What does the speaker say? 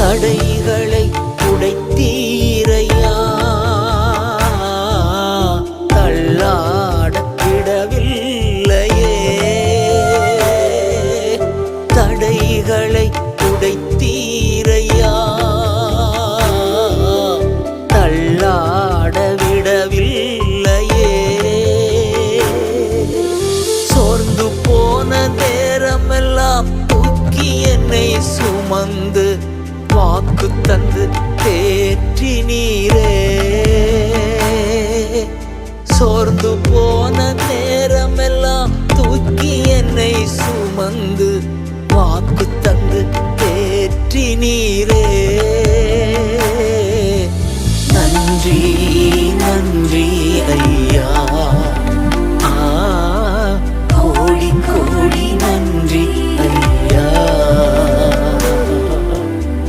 தடைகளை உடைத்தீரையா, தள்ளாட விடவில்லையே. தடைகளை உடைத்தீரையா, தள்ளாட விடவில்லையே. சோர்ந்து போன நேரமெல்லாம் தூக்கி என்னை சுமந்து வாக்கு தந்து தேற்றினீரே. சோர்ந்து போன நேரமெல்லாம் தூக்கி என்னை சுமந்து வாக்கு தந்து தேற்றினீரே.